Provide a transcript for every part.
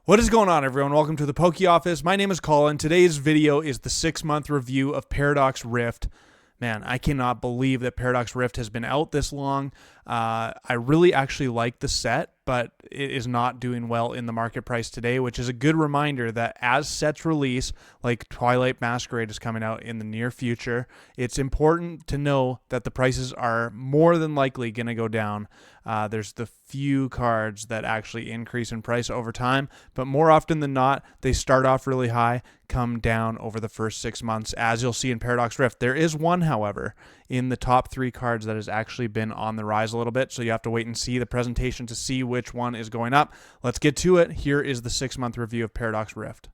What is going on, everyone? Welcome to the Poke Office. My name is Colin. Today's video is the 6-month review of Paradox Rift. Man, I cannot believe that Paradox Rift has been out this long. I really actually like the set, but it is not doing well in the market price today, which is a good reminder that as sets release, like Twilight Masquerade is coming out in the near future, it's important to know that the prices are more than likely going to go down. There's the few cards that actually increase in price over time, but more often than not, they start off really high, come down over the first 6 months, as you'll see in Paradox Rift. There is one, however, in the top 3 cards that has actually been on the rise a little bit, so you have to wait and see the presentation to see which one is going up. Let's get to it. Here is the 6-month review of Paradox Rift.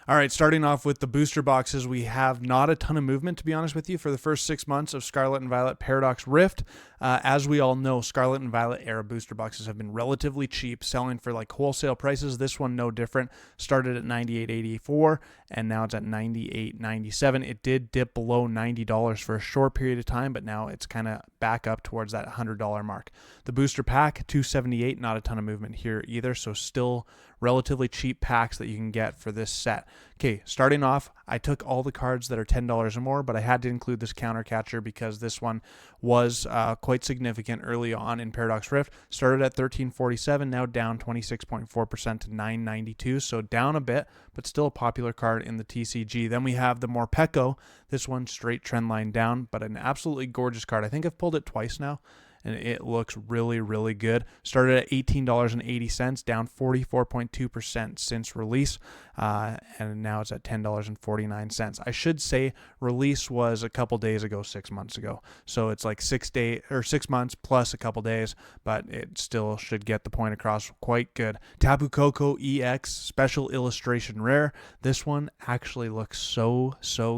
All right, starting off with the booster boxes, we have not a ton of movement, to be honest with you, for the first 6 months of Scarlet and Violet Paradox Rift. As we all know, Scarlet and Violet era booster boxes have been relatively cheap, selling for like wholesale prices. This one, no different. Started at $98.84, and now it's at $98.97. It did dip below $90 for a short period of time, but now it's kind of back up towards that $100 mark. The booster pack, $278, not a ton of movement here either, so still relatively cheap packs that you can get for this set. Okay, starting off, I took all the cards that are $10 or more, but I had to include this counter catcher because this one was quite significant early on in Paradox Rift. Started at $13.47, now down 26.4% to $9.92, so down a bit, but still a popular card in the TCG. Then we have the Morpeko. This one straight trend line down, but an absolutely gorgeous card. I think I've pulled it twice now, and it looks really, really good. Started at $18.80, down 44.2% since release, and now it's at $10.49. I should say release was a couple days ago, 6 months ago. So it's like 6 months plus a couple days, but it still should get the point across quite good. Tapu Koko EX Special Illustration Rare. This one actually looks so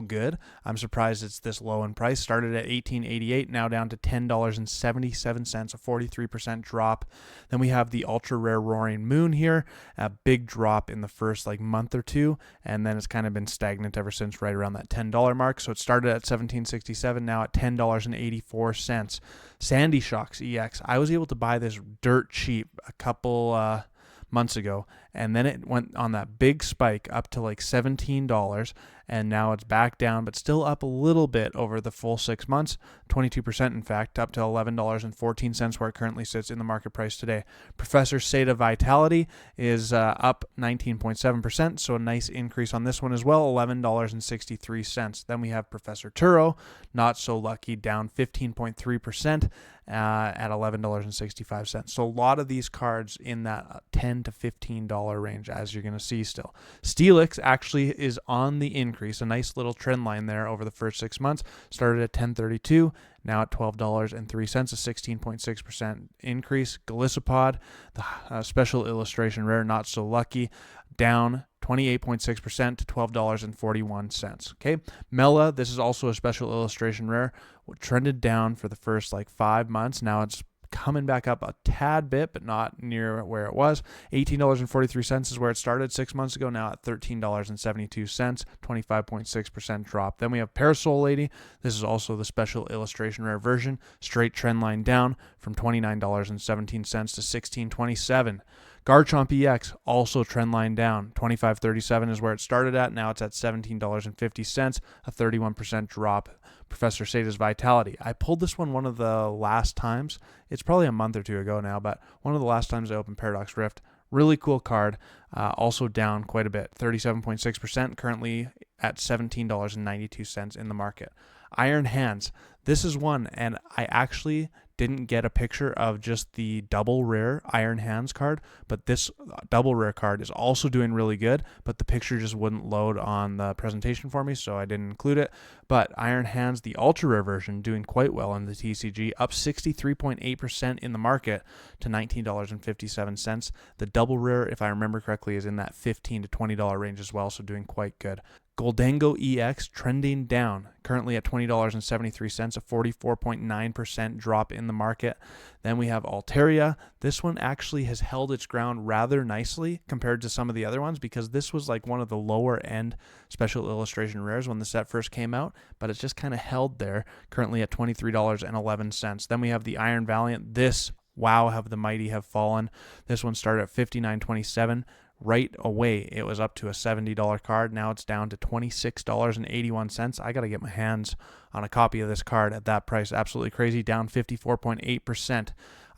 good. I'm surprised it's this low in price. Started at $18.88, now down to $10.77, a 43% drop. Then we have the ultra rare Roaring Moon here, a big drop in the first month or two, and then it's kind of been stagnant ever since, right around that $10 mark. So it started at $17.67, now at $10.84. Sandy Shocks EX. I was able to buy this dirt cheap a couple months ago, and then it went on that big spike up to like $17, and now it's back down, but still up a little bit over the full 6 months, 22% in fact, up to $11.14 where it currently sits in the market price today. Professor Seda Vitality is up 19.7%, so a nice increase on this one as well, $11.63. Then we have Professor Turo, not so lucky, down 15.3%. At $11.65. So a lot of these cards in that $10 to $15 range, as you're going to see still. Steelix actually is on the increase, a nice little trend line there over the first 6 months. Started at $10.32, now at $12.03, a 16.6% increase. Galissapod, the special illustration rare, not so lucky, down 28.6% to $12.41. Okay, Mela, this is also a special illustration rare, trended down for the first 5 months. Now it's coming back up a tad bit, but not near where it was. $18.43 is where it started 6 months ago, now at $13.72, 25.6% drop. Then we have Parasol Lady. This is also the special illustration rare version, straight trend line down from $29.17 to $16.27. Garchomp EX, also trend line down. $25.37 is where it started at. Now it's at $17.50, a 31% drop. Professor Seda's Vitality. I pulled this one of the last times. It's probably a month or two ago now, but one of the last times I opened Paradox Rift. Really cool card. Also down quite a bit, 37.6%, currently at $17.92 in the market. Iron Hands. This is one, and I actually didn't get a picture of just the double rare Iron Hands card, but this double rare card is also doing really good, but the picture just wouldn't load on the presentation for me, so I didn't include it. But Iron Hands, the ultra rare version, doing quite well in the TCG, up 63.8% in the market to $19.57. The double rare, if I remember correctly, is in that $15 to $20 range as well, so doing quite good. Goldango EX trending down, currently at $20.73, a 44.9% drop in the market. Then we have Altaria. This one actually has held its ground rather nicely compared to some of the other ones, because this was one of the lower end special illustration rares when the set first came out, but it's just kind of held there, currently at $23.11. Then we have the Iron Valiant. This, wow, have the mighty have fallen. This one started at $59.27. right away. It was up to a $70 card. Now it's down to $26.81. I got to get my hands on a copy of this card at that price. Absolutely crazy. Down 54.8%.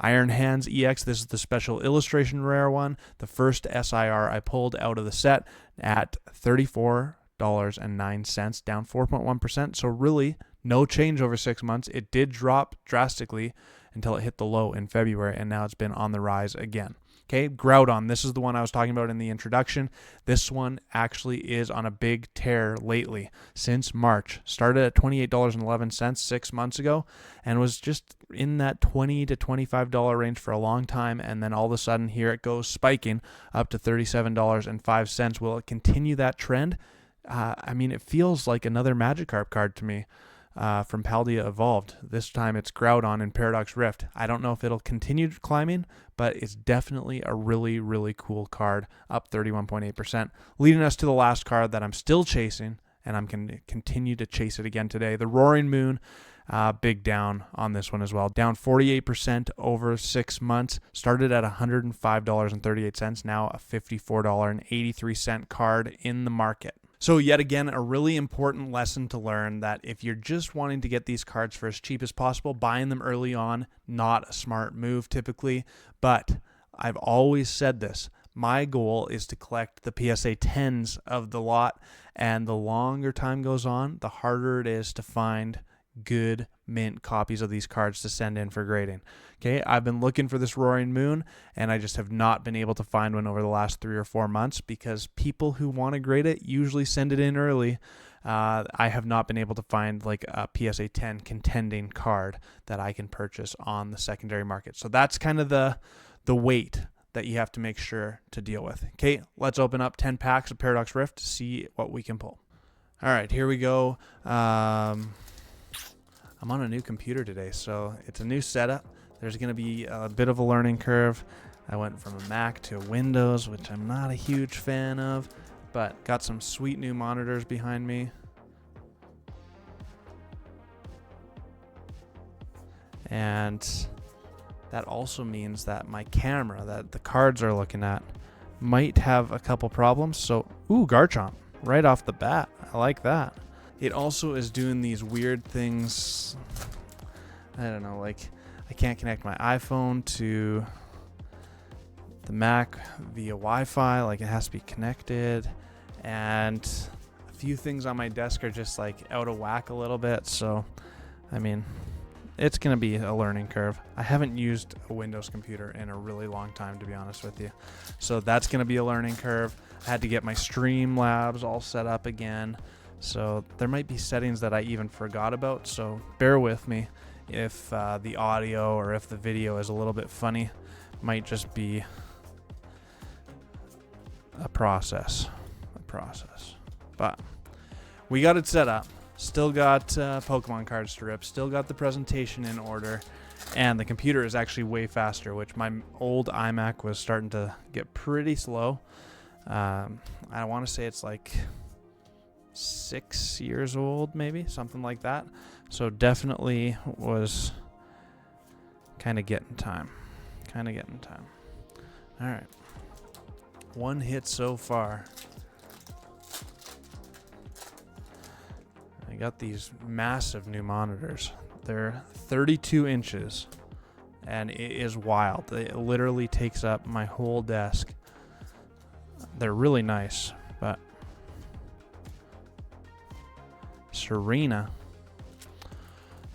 Iron Hands EX, this is the special illustration rare one. The first SIR I pulled out of the set at $34.09, down 4.1%. So really no change over 6 months. It did drop drastically until it hit the low in February, and now it's been on the rise again. Okay, Groudon, this is the one I was talking about in the introduction. This one actually is on a big tear lately since March. Started at $28.11 6 months ago and was just in that $20 to $25 range for a long time, and then all of a sudden here it goes spiking up to $37.05. Will it continue that trend? I mean, it feels like another Magikarp card to me. From Paldea Evolved. This time it's Groudon in Paradox Rift. I don't know if it'll continue climbing, but it's definitely a really, really cool card, up 31.8%. Leading us to the last card that I'm still chasing, and I'm going to continue to chase it again today. The Roaring Moon, big down on this one as well. Down 48% over 6 months. Started at $105.38, now a $54.83 card in the market. So yet again, a really important lesson to learn that if you're just wanting to get these cards for as cheap as possible, buying them early on, not a smart move typically. But I've always said this. My goal is to collect the PSA 10s of the lot, and the longer time goes on, the harder it is to find good mint copies of these cards to send in for grading. Okay, I've been looking for this Roaring Moon, and I just have not been able to find one over the last 3 or 4 months because people who want to grade it usually send it in early. I have not been able to find like a PSA 10 contending card that I can purchase on the secondary market. So that's kind of the weight that you have to make sure to deal with. Okay, let's open up 10 packs of Paradox Rift to see what we can pull. All right, here we go. I'm on a new computer today, so it's a new setup. There's going to be a bit of a learning curve. I went from a Mac to Windows, which I'm not a huge fan of, but got some sweet new monitors behind me. And that also means that my camera that the cards are looking at might have a couple problems. So, ooh, Garchomp right off the bat. I like that. It also is doing these weird things. I don't know, like I can't connect my iPhone to the Mac via Wi-Fi. Like it has to be connected. And a few things on my desk are just like out of whack a little bit. So, I mean, it's going to be a learning curve. I haven't used a Windows computer in a really long time, to be honest with you. So that's going to be a learning curve. I had to get my Streamlabs all set up again. So there might be settings that I even forgot about. So bear with me if the audio or if the video is a little bit funny. Might just be a process. But we got it set up. Still got Pokemon cards to rip. Still got the presentation in order. And the computer is actually way faster, which my old iMac was starting to get pretty slow. I want to say it's like 6 years old, maybe, something like that. So definitely was kind of getting time. All right. One hit so far. I got these massive new monitors. They're 32 inches, and it is wild. It literally takes up my whole desk. They're really nice, but Serena.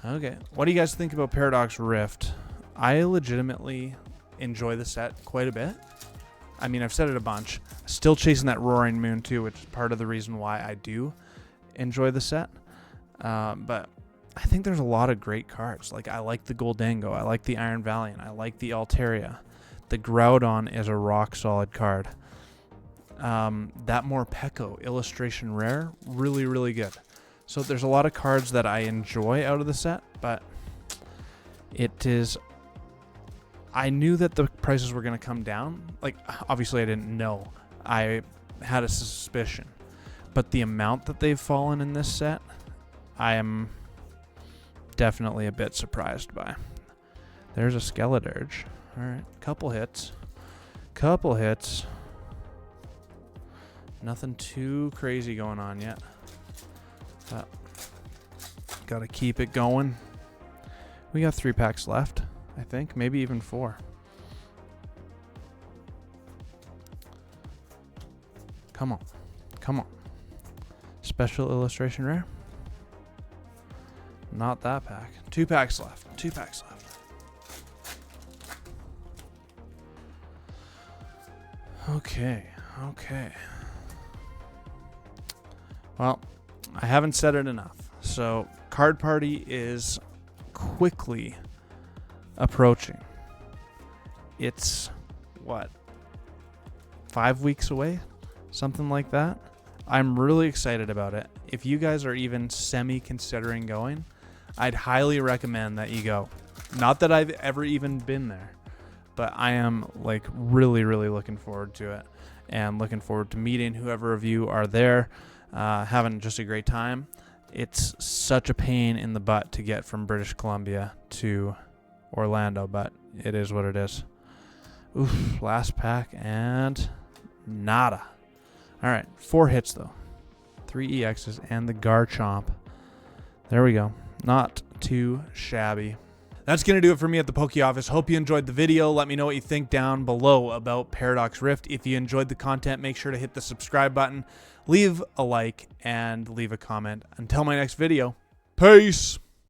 Okay, what do you guys think about Paradox Rift? I legitimately enjoy the set quite a bit. I mean, I've said it a bunch. Still chasing that Roaring Moon too, which is part of the reason why I do enjoy the set. But I think there's a lot of great cards. Like, I like the Goldango. I like the Iron Valiant. I like the Altaria. The Groudon is a rock-solid card. That Morpeko illustration rare, really, really good. So there's a lot of cards that I enjoy out of the set, but it is... I knew that the prices were going to come down. Like, obviously I didn't know. I had a suspicion. But the amount that they've fallen in this set, I am definitely a bit surprised by. There's a Skeledirge. All right, couple hits. Nothing too crazy going on yet. But got to keep it going. We got 3 packs left, I think. Maybe even 4. Come on. Come on. Special illustration rare. Not that pack. 2 packs left. 2 packs left. Okay. Okay. Well, I haven't said it enough. So, Card Party is quickly approaching. It's, what, 5 weeks away? Something like that. I'm really excited about it. If you guys are even semi-considering going, I'd highly recommend that you go. Not that I've ever even been there, but I am like really, really looking forward to it, and looking forward to meeting whoever of you are there, having just a great time. It's such a pain in the butt to get from British Columbia to Orlando, but it is what it is. Oof, last pack and nada. All right, 4 hits though. 3 EXs and the Garchomp. There we go. Not too shabby. That's going to do it for me at the Poke Office. Hope you enjoyed the video. Let me know what you think down below about Paradox Rift. If you enjoyed the content, make sure to hit the subscribe button, leave a like, and leave a comment. Until my next video, peace!